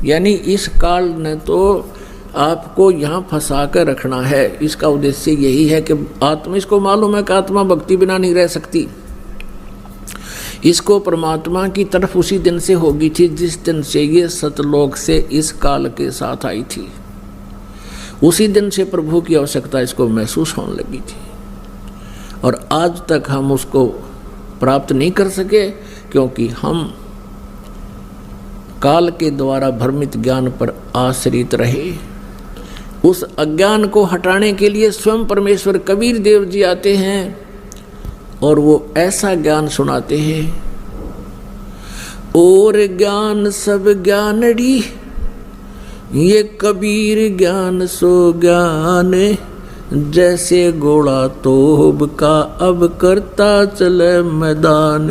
यानी इस काल ने तो आपको यहाँ फंसा कर रखना है। इसका उद्देश्य यही है कि आत्मा, इसको मालूम है कि आत्मा भक्ति बिना नहीं रह सकती। इसको परमात्मा की तरफ उसी दिन से होगी थी जिस दिन से ये सतलोक से इस काल के साथ आई थी। उसी दिन से प्रभु की आवश्यकता इसको महसूस होने लगी थी, और आज तक हम उसको प्राप्त नहीं कर सके क्योंकि हम काल के द्वारा भ्रमित ज्ञान पर आश्रित रहे। उस अज्ञान को हटाने के लिए स्वयं परमेश्वर कबीर देव जी आते हैं और वो ऐसा ज्ञान सुनाते हैं, और ज्ञान सब ज्ञानड़ी, ये कबीर ज्ञान सो ज्ञान, जैसे घोड़ा तोब का अब करता चले मैदान।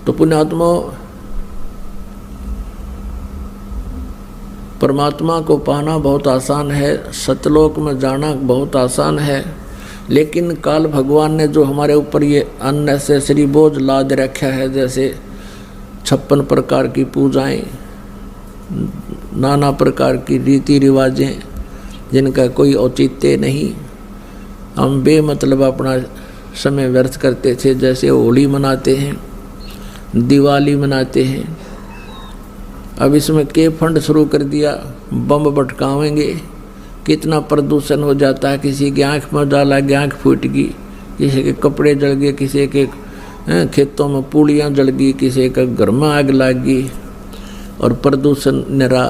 तो पुण्यात्मा, परमात्मा को पाना बहुत आसान है, सतलोक में जाना बहुत आसान है, लेकिन काल भगवान ने जो हमारे ऊपर ये अननेसेसरी बोझ लाद रखा है, जैसे 56 प्रकार की पूजाएं, नाना प्रकार की रीति रिवाजें जिनका कोई औचित्य नहीं, हम बेमतलब अपना समय व्यर्थ करते थे। जैसे होली मनाते हैं, दिवाली मनाते हैं, अब इसमें के फंड शुरू कर दिया, बम भटकावेंगे, कितना प्रदूषण हो जाता है। किसी की आँख में डाला, आँख फूट गई, किसी के कपड़े जल गए, किसी के खेतों में पूड़ियाँ जल गई, किसी का घर में आग लग गई, और प्रदूषण निरा,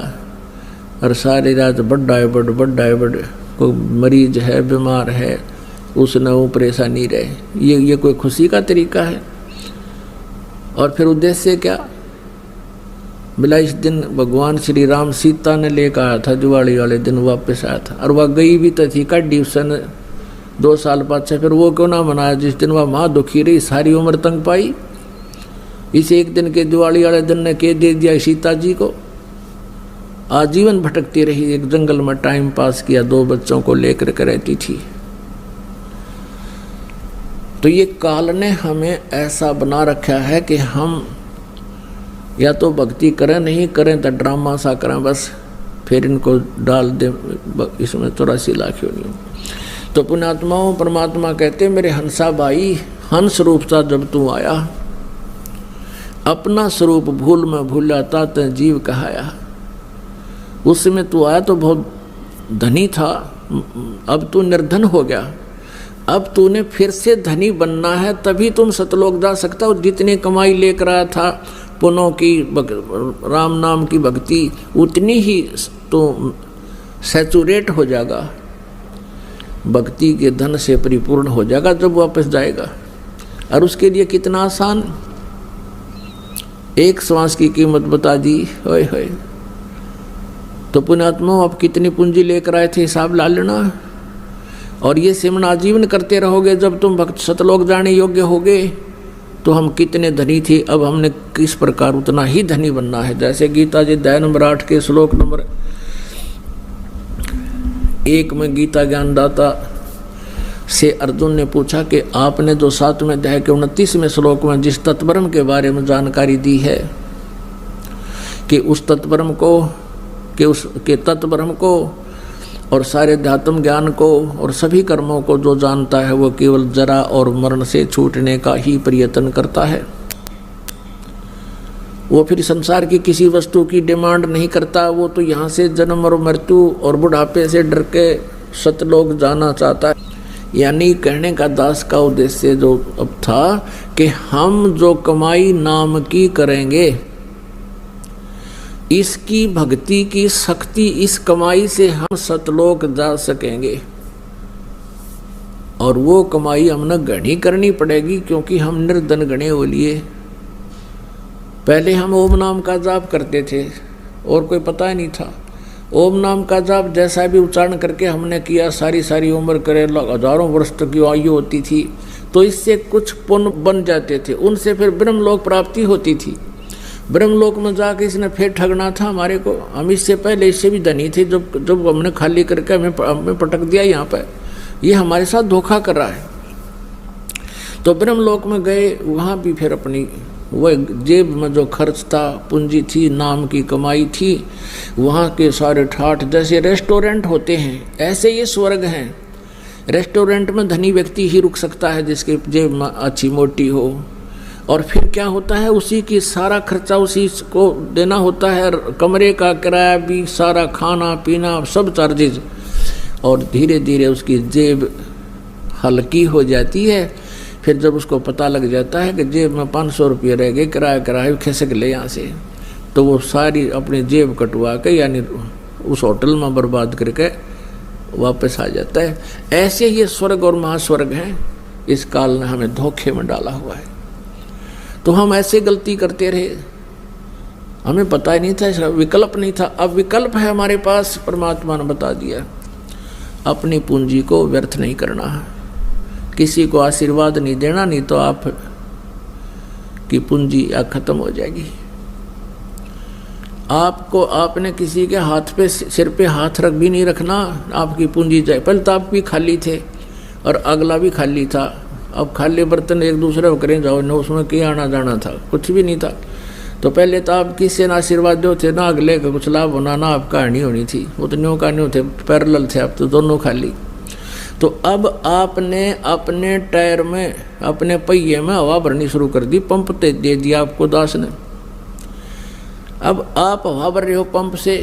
और सारी रात बड्डा है बड़, कोई मरीज है, बीमार है, उसने वो परेशानी रहे। ये कोई खुशी का तरीका है? और फिर उद्देश्य क्या? बोला इस दिन भगवान श्री राम सीता ने लेकर आया था, दिवाली वाले दिन वापस आया था, और वह गई भी तो थी काटी उसने 2 साल बाद से, फिर वो क्यों ना मनाया जिस दिन वह माँ दुखी रही, सारी उम्र तंग पाई। इस एक दिन के दिवाली वाले दिन ने के दे दिया सीता जी को, आजीवन भटकती रही, एक जंगल में टाइम पास किया, 2 बच्चों को लेकर के रहती थी। तो ये काल ने हमें ऐसा बना रखा है कि हम या तो भक्ति करें, नहीं करें तो ड्रामा सा करें, बस फिर इनको डाल दें इसमें 84 लाख नहीं। तो पुण्यात्माओं, परमात्मा कहते मेरे हंसा भाई, हंस रूप सा जब तू आया, अपना स्वरूप भूल में भूलाता ते जीव कहाया। उस समय तू आया तो बहुत धनी था, अब तू निर्धन हो गया, अब तूने फिर से धनी बनना है, तभी तुम सतलोक जा सकता हो। जितनी कमाई लेकर आया था पुनों की, राम नाम की भक्ति, उतनी ही तो सैचुरेट हो जाएगा, भक्ति के धन से परिपूर्ण हो जाएगा जब वापस जाएगा। और उसके लिए कितना आसान, एक श्वास की कीमत बता दी, होय होय। तो पुण्यात्मा, आप कितनी पूंजी लेकर आए थे हिसाब ला लेना, और ये सिमरन आजीवन करते रहोगे। जब तुम भक्त सतलोक जाने योग्य होगे तो हम कितने धनी थे, अब हमने किस प्रकार उतना ही धनी बनना है। जैसे गीता जी अध्याय नंबर 8 के श्लोक नंबर 1 में गीता ज्ञानदाता से अर्जुन ने पूछा कि आपने जो 7वें अध्याय के 29वें श्लोक में जिस तत्ब्रह्म के बारे में जानकारी दी है कि उस तत्ब्रह्म को, कि उसके तत्ब्रह्म को और सारे अध्यात्म ज्ञान को और सभी कर्मों को जो जानता है वो केवल जरा और मरण से छूटने का ही प्रयत्न करता है। वो फिर संसार की किसी वस्तु की डिमांड नहीं करता, वो तो यहाँ से जन्म और मृत्यु और बुढ़ापे से डर के सतलोक जाना चाहता है। यानी कहने का दास का उद्देश्य जो अब था कि हम जो कमाई नाम की करेंगे, इसकी भक्ति की शक्ति, इस कमाई से हम सतलोक जा सकेंगे। और वो कमाई हमने गढ़ी करनी पड़ेगी, क्योंकि हम निर्धन गणे हो लिए। पहले हम ओम नाम का जाप करते थे और कोई पता ही नहीं था। ओम नाम का जाप जैसा भी उच्चारण करके हमने किया, सारी उम्र करे, हजारों वर्ष तक की आयु होती थी, तो इससे कुछ पुण्य बन जाते थे, उनसे फिर ब्रह्मलोक प्राप्ति होती थी। ब्रह्मलोक में जाके इसने फिर ठगना था हमारे को। हम इससे पहले इससे भी धनी थे, जब हमने खाली करके हमें पटक दिया यहाँ पर, ये हमारे साथ धोखा कर रहा है। तो ब्रह्मलोक में गए, वहाँ भी फिर अपनी वह जेब में जो खर्च था, पूंजी थी, नाम की कमाई थी, वहाँ के सारे ठाठ, जैसे रेस्टोरेंट होते हैं ऐसे ये स्वर्ग हैं। रेस्टोरेंट में धनी व्यक्ति ही रुक सकता है जिसके जेब में अच्छी मोटी हो, और फिर क्या होता है, उसी की सारा खर्चा उसी को देना होता है, कमरे का किराया भी, सारा खाना पीना सब चार्जेज, और धीरे धीरे उसकी जेब हल्की हो जाती है। फिर जब उसको पता लग जाता है कि जेब में 500 रुपये रह गए, किराया खिसक ले यहाँ से, तो वो सारी अपनी जेब कटवा के यानी उस होटल में बर्बाद करके वापस आ जाता है। ऐसे ये स्वर्ग और महास्वर्ग हैं, इस काल ने हमें धोखे में डाला हुआ है। तो हम ऐसे गलती करते रहे, हमें पता ही नहीं था, इसका विकल्प नहीं था। अब विकल्प है हमारे पास, परमात्मा ने बता दिया। अपनी पूंजी को व्यर्थ नहीं करना है, किसी को आशीर्वाद नहीं देना, नहीं तो आप की पूंजी खत्म हो जाएगी। आपको आपने किसी के हाथ पे, सिर पे हाथ रख भी नहीं रखना, आपकी पूंजी जाए। पहले तो आप भी खाली थे और अगला भी खाली था, अब खाली बर्तन एक दूसरे को करें जाओ, न उसमें क्या आना जाना था, कुछ भी नहीं था। तो पहले तो आप किसी ना आशीर्वाद दो थे, ना अगले का कुछ लाभ होना, ना आपका हानि होनी थी, वो तो न्यों का न्यों थे, पैरेलल थे, अब तो दोनों खाली। तो अब आपने अपने टायर में, अपने पहिए में हवा भरनी शुरू कर दी, पंप दे दिया आपको दास ने। अब आप हवा भर रहे हो पंप से,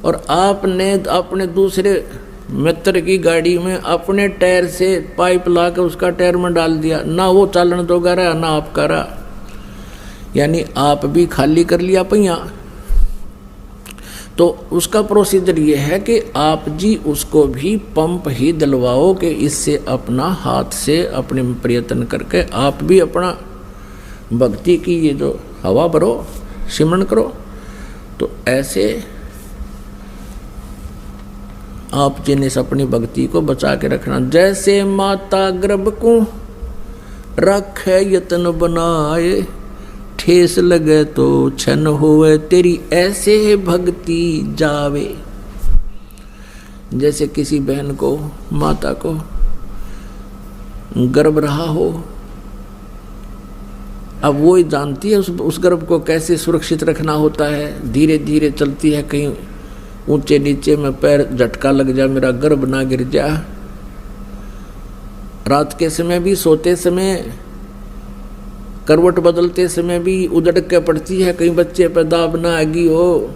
और आपने अपने दूसरे मित्र की गाड़ी में अपने टायर से पाइप ला के उसका टायर में डाल दिया, ना वो चालन तो गा रहा ना आप का रहा, यानी आप भी खाली कर लिया पहिया। तो उसका प्रोसीजर ये है कि आप जी उसको भी पंप ही दिलवाओ कि इससे अपना हाथ से अपने प्रयत्न करके आप भी अपना भक्ति की ये जो हवा भरो, सिमरन करो। तो ऐसे आप जिन्हें अपनी भक्ति को बचा के रखना। जैसे माता गर्भ को रखे यत्न बनाए, ठेस लगे तो छन होवे तेरी ऐसे भक्ति जावे। जैसे किसी बहन को, माता को गर्भ रहा हो, अब वो ही जानती है उस गर्भ को कैसे सुरक्षित रखना होता है। धीरे धीरे चलती है, कहीं ऊंचे नीचे में पैर झटका लग जा, मेरा गर्भ ना गिर जा। रात के समय भी, सोते समय, करवट बदलते समय भी उधड़ के पड़ती है, कहीं बच्चे पर दाब ना आगी हो।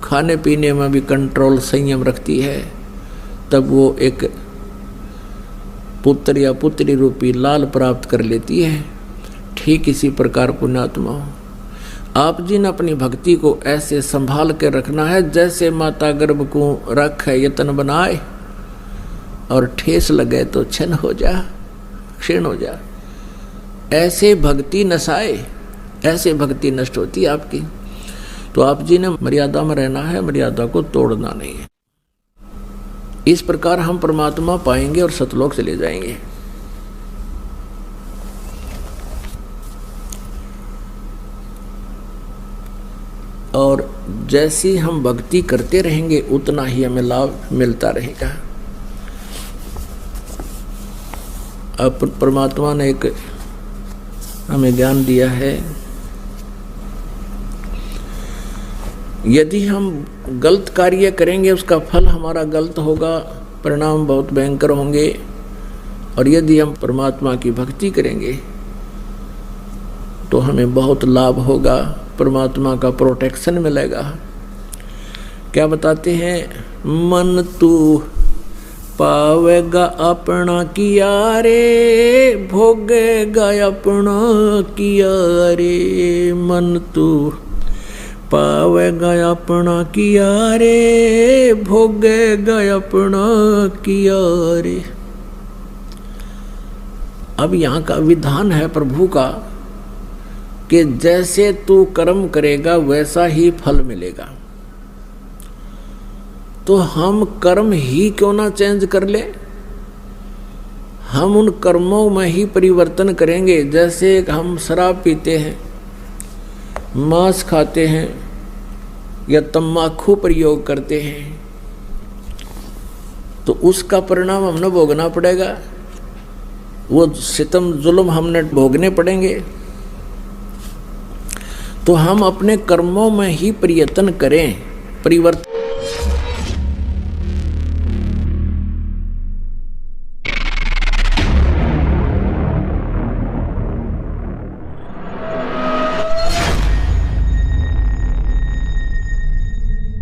खाने पीने में भी कंट्रोल, संयम रखती है, तब वो एक पुत्र या पुत्री रूपी लाल प्राप्त कर लेती है। ठीक इसी प्रकार पुण्यात्मा आप जी ने अपनी भक्ति को ऐसे संभाल के रखना है, जैसे माता गर्भ को रखे यत्न बनाए, और ठेस लगे तो क्षण हो जा, क्षीण हो जा। ऐसे भक्ति नसाए, ऐसे भक्ति नष्ट होती है आपकी। तो आप जी ने मर्यादा में रहना है, मर्यादा को तोड़ना नहीं है। इस प्रकार हम परमात्मा पाएंगे और सतलोक चले जाएंगे। और जैसी हम भक्ति करते रहेंगे उतना ही हमें लाभ मिलता रहेगा। अब परमात्मा ने एक हमें ज्ञान दिया है, यदि हम गलत कार्य करेंगे उसका फल हमारा गलत होगा, परिणाम बहुत भयंकर होंगे। और यदि हम परमात्मा की भक्ति करेंगे तो हमें बहुत लाभ होगा, परमात्मा का प्रोटेक्शन मिलेगा। क्या बताते हैं, मन तू पावेगा अपना किया रे, भोगेगा अपना किया रे। मन तू पावेगा अपना किया रे, भोगेगा अपना किया रे। अब यहाँ का विधान है प्रभु का कि जैसे तू कर्म करेगा वैसा ही फल मिलेगा। तो हम कर्म ही क्यों ना चेंज कर ले, हम उन कर्मों में ही परिवर्तन करेंगे। जैसे हम शराब पीते हैं, मांस खाते हैं या तम्बाकू प्रयोग करते हैं, तो उसका परिणाम हमने भोगना पड़ेगा। वो सितम जुल्म हमने भोगने पड़ेंगे। तो हम अपने कर्मों में ही प्रयत्न करें, परिवर्तन